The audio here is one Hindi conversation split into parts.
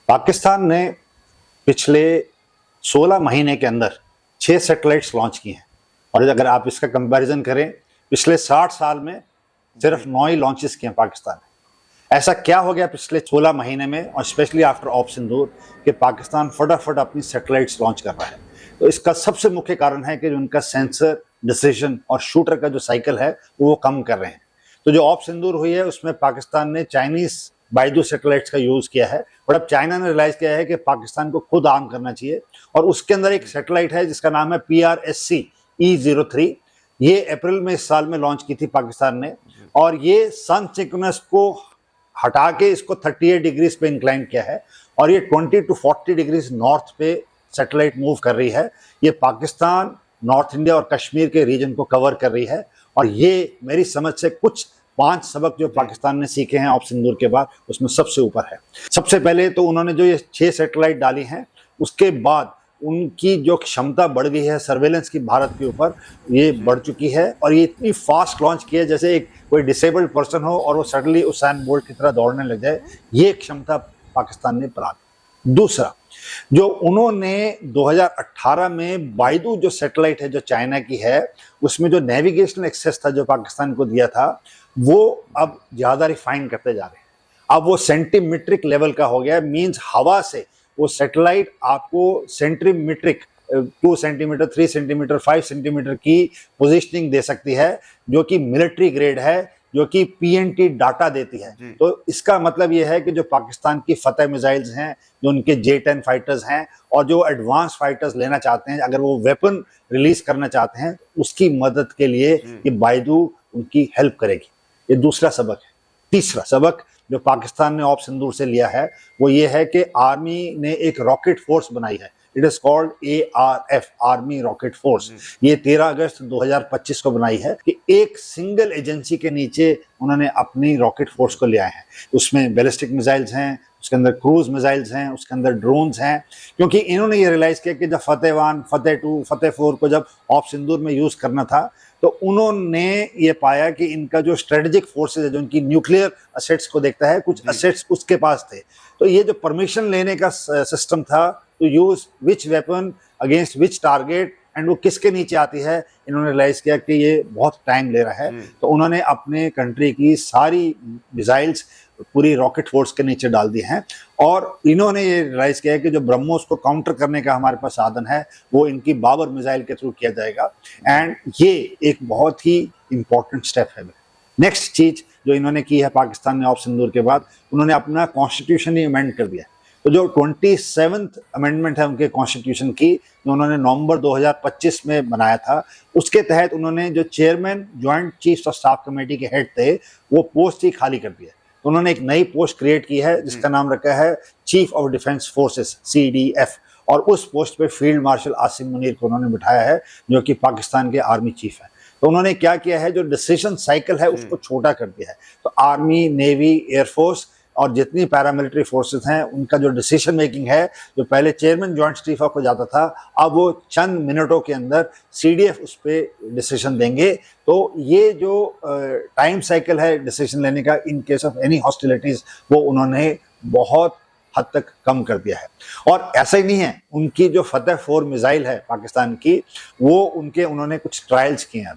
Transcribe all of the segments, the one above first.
पाकिस्तान ने पिछले 16 महीने के अंदर 6 सैटेलाइट्स लॉन्च किए हैं और अगर आप इसका कंपैरिजन करें पिछले 60 साल में सिर्फ 9 ही लॉन्चेस किए हैं पाकिस्तान ने। ऐसा क्या हो गया पिछले 16 महीने में और स्पेशली आफ्टर ऑपरेशन सिंदूर कि पाकिस्तान फटाफट अपनी सैटेलाइट्स लॉन्च कर रहा है। तो इसका सबसे मुख्य कारण है कि जो उनका सेंसर, डिसीजन और शूटर का जो साइकिल है वो कम कर रहे हैं। तो जो ऑपरेशन सिंदूर हुई है उसमें पाकिस्तान ने चाइनीज बाइडू सैटेलाइट्स का यूज किया है और अब चाइना ने रियलाइज किया है कि पाकिस्तान को खुद आर्म करना चाहिए और उसके अंदर एक सैटेलाइट है जिसका नाम है PRSC-E03। ये अप्रैल में इस साल में लॉन्च की थी पाकिस्तान ने और ये सन सिक्वेंस को हटा के इसको 38 डिग्रीज पे इंक्लाइन किया है और ये 20 to 40 डिग्रीज नॉर्थ पे सैटेलाइट मूव कर रही है। ये पाकिस्तान, नॉर्थ इंडिया और कश्मीर के रीजन को कवर कर रही है और ये मेरी समझ से कुछ 5 सबक जो पाकिस्तान ने सीखे हैं ऑपरेशन सिंदूर के बाद उसमें सबसे ऊपर है। सबसे पहले तो उन्होंने जो ये 6 सैटेलाइट डाली हैं उसके बाद उनकी जो क्षमता बढ़ गई है सर्वेलेंस की भारत के ऊपर, ये बढ़ चुकी है और ये इतनी फास्ट लॉन्च की है जैसे एक कोई डिसेबल्ड पर्सन हो और वो सडनली उसाइन बोल्ट की तरह दौड़ने लग जाए। ये क्षमता पाकिस्तान ने बढ़ा दी। दूसरा, जो उन्होंने 2018 में बाइडू जो सैटेलाइट है जो चाइना की है उसमें जो नेविगेशनल एक्सेस था जो पाकिस्तान को दिया था वो अब ज्यादा रिफाइन करते जा रहे हैं। अब वो सेंटीमीट्रिक लेवल का हो गया, मींस हवा से वो सैटेलाइट आपको सेंटीमीट्रिक 2 सेंटीमीटर, 3 सेंटीमीटर, 5 सेंटीमीटर की पोजीशनिंग दे सकती है जो कि मिलिट्री ग्रेड है, जो कि PNT डाटा देती है। तो इसका मतलब यह है कि जो पाकिस्तान की फतेह मिसाइल्स हैं, जो उनके J-10 फाइटर्स हैं और जो एडवांस फाइटर्स लेना चाहते हैं, अगर वो वेपन रिलीज करना चाहते हैं उसकी मदद के लिए ये बाइडू उनकी हेल्प करेगी। ये दूसरा सबक है। तीसरा सबक जो पाकिस्तान ने ऑपरेशन सिंदूर से लिया है वो ये है कि आर्मी ने एक रॉकेट फोर्स बनाई है। It is called ARF, army rocket force. ये 13 अगस्त 2025 को बनाई है कि एक सिंगल एजेंसी के नीचे उन्होंने अपनी रॉकेट फोर्स को ले आए हैं। उसमें बैलिस्टिक मिसाइल्स हैं, उसके अंदर क्रूज मिसाइल्स हैं, उसके अंदर ड्रोन्स हैं, क्योंकि इन्होंने ये रियलाइज किया कि जब फतेह 1, फतेह 2, फतेह 4 को जब ऑपरेशन सिंदूर में यूज करना था तो उन्होंने ये पाया कि इनका जो स्ट्रेटेजिक फोर्सेज है, जो इनकी न्यूक्लियर असेट्स को देखता है, कुछ असेट्स उसके पास थे। तो ये जो परमिशन लेने का सिस्टम था to use which weapon against which target and वो किसके नीचे आती है, इन्होंने रियलाइज किया कि ये बहुत टाइम ले रहा है। तो उन्होंने अपने कंट्री की सारी मिसाइल्स पूरी रॉकेट फोर्स के नीचे डाल दी हैं और इन्होंने ये रियलाइज किया कि जो ब्रह्मोस को काउंटर करने का हमारे पास साधन है वो इनकी बाबर मिसाइल के थ्रू किया जाएगा एंड ये एक बहुत ही इंपॉर्टेंट स्टेप है। नेक्स्ट चीज जो इन्होंने की है पाकिस्तान ने ऑपरेशन सिंदूर के बाद, उन्होंने अपना कॉन्स्टिट्यूशन ही अमेंड कर दिया। तो जो 27th अमेंडमेंट है उनके कॉन्स्टिट्यूशन की, जो उन्होंने नवंबर 2025 में बनाया था, उसके तहत उन्होंने जो chairman joint chiefs of staff committee के हेड थे वो पोस्ट ही खाली कर दिया। तो उन्होंने एक नई पोस्ट क्रिएट की है जिसका नाम रखा है chief of defence forces, CDF, और उस पोस्ट पे फील्ड मार्शल आसिम मुनीर को उन्होंने बिठाया है जो कि पाकिस्तान के आर्मी चीफ है। तो उन्होंने क्या किया है, जो डिसीजन साइकिल है उसको छोटा कर दिया है। तो आर्मी, नेवी, एयरफोर्स और जितनी पैरामिलिट्री फोर्सेस हैं उनका जो डिसीजन मेकिंग है, जो पहले चेयरमैन ज्वाइंट चीफ ऑफ को जाता था, अब वो चंद मिनटों के अंदर CDF उस पर डिसीजन देंगे। तो ये जो टाइम साइकिल है डिसीजन लेने का in case of any hostilities, वो उन्होंने बहुत हद तक कम कर दिया है। और ऐसा ही नहीं है, उनकी जो फतेह 4 मिसाइल है पाकिस्तान की, वो उन्होंने कुछ ट्रायल्स किए हैं।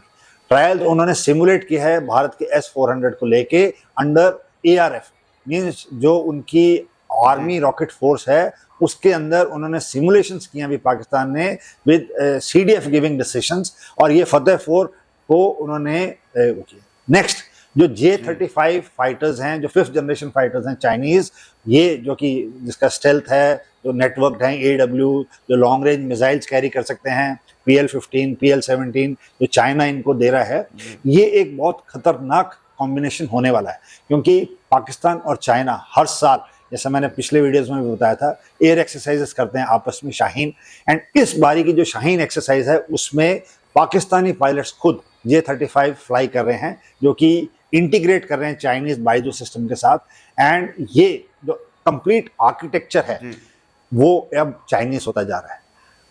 ट्रायल उन्होंने सिमुलेट किया है भारत के S-400 को लेके अंडर ARF, मींस जो उनकी आर्मी रॉकेट फोर्स है उसके अंदर उन्होंने सिमुलेशंस किए अभी पाकिस्तान ने विद CDF गिविंग डिसीजंस और ये फतेह 4 को उन्होंने किया। नेक्स्ट, जो J-35 फाइटर्स हैं, जो 5th जनरेशन फाइटर्स हैं चाइनीज, ये जो कि जिसका स्टेल्थ है, जो नेटवर्क है, AW, जो लॉन्ग रेंज मिसाइल्स कैरी कर सकते हैं, PL-15, PL-17 जो चाइना इनको दे रहा है, ये एक बहुत खतरनाक कॉम्बिनेशन होने वाला है। क्योंकि पाकिस्तान और चाइना हर साल, जैसा मैंने पिछले वीडियोस में भी बताया था, एयर एक्सरसाइजेस करते हैं आपस में, शाहीन। एंड इस बारी की जो शाहीन एक्सरसाइज है उसमें पाकिस्तानी पायलट्स खुद J-35 फ्लाई कर रहे हैं, जो कि इंटीग्रेट कर रहे हैं चाइनीज बाइडू सिस्टम के साथ। एंड ये जो कंप्लीट आर्किटेक्चर है वो अब चाइनीज होता जा रहा है।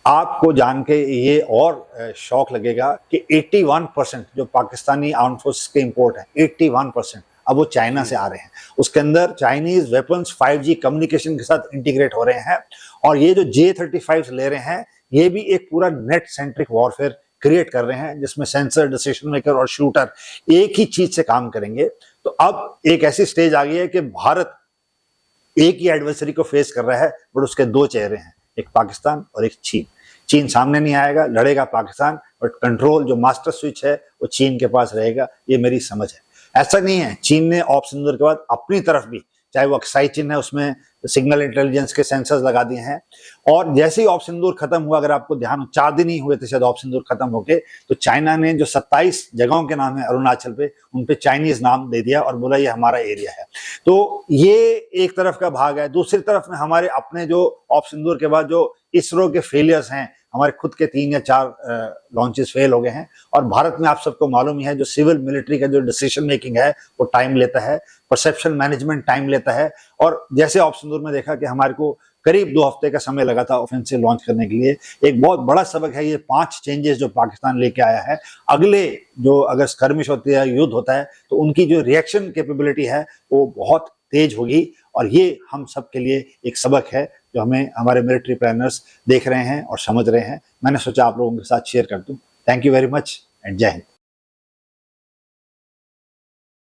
आपको जान के ये और शौक लगेगा कि 81% जो पाकिस्तानी आर्म फोर्स के इंपोर्ट है, 81% अब वो चाइना से आ रहे हैं। उसके अंदर चाइनीज वेपन्स 5G कम्युनिकेशन के साथ इंटीग्रेट हो रहे हैं, और ये जो J-35 ले रहे हैं ये भी एक पूरा नेट सेंट्रिक वॉरफेयर क्रिएट कर रहे हैं, जिसमें सेंसर, डिसीजन मेकर और शूटर एक ही चीज से काम करेंगे। तो अब एक ऐसी स्टेज आ गई है कि भारत एक ही एडवर्सरी को फेस कर रहा है, बट उसके दो चेहरे हैं, एक पाकिस्तान और एक चीन। चीन सामने नहीं आएगा, लड़ेगा पाकिस्तान, बट कंट्रोल जो मास्टर स्विच है वो चीन के पास रहेगा, ये मेरी समझ है। ऐसा नहीं है, चीन ने ऑपरेशन सिंदूर के बाद अपनी तरफ भी, चाहे वो अक्साई चीन है, उसमें सिग्नल इंटेलिजेंस के सेंसर्स लगा दिए हैं। और जैसे ही ऑपरेशन सिंदूर खत्म हुआ, अगर आपको ध्यान हो, 4 दिन ही हुए थे शायद ऑपरेशन सिंदूर खत्म होके, तो चाइना ने जो 27 जगहों के नाम है अरुणाचल पे, उन पे चाइनीज नाम दे दिया और बोला ये हमारा एरिया है। तो ये एक तरफ का भाग है। दूसरी तरफ में हमारे अपने जो ऑपरेशन सिंदूर के बाद जो इसरो के फेलियर्स हैं, हमारे खुद के 3 या 4 लॉन्चेस फेल हो गए हैं। और भारत में आप सबको मालूम ही है, जो सिविल मिलिट्री का जो डिसीजन मेकिंग है वो टाइम लेता है, परसेप्शन मैनेजमेंट टाइम लेता है। और जैसे ऑपरेशन सिंदूर में देखा कि हमारे को करीब 2 हफ्ते का समय लगा था ऑफेंसिव लॉन्च करने के लिए। एक बहुत बड़ा सबक है ये 5 चेंजेस जो पाकिस्तान लेके आया है। अगले जो अगर स्कर्मिश होती है, युद्ध होता है, तो उनकी जो रिएक्शन कैपेबिलिटी है वो बहुत तेज होगी। और ये हम सब के लिए एक सबक है जो हमें हमारे मिलिट्री प्लानर्स देख रहे हैं और समझ रहे हैं। मैंने सोचा आप लोगों के साथ शेयर कर दूं। Thank you very much and जय हिंद।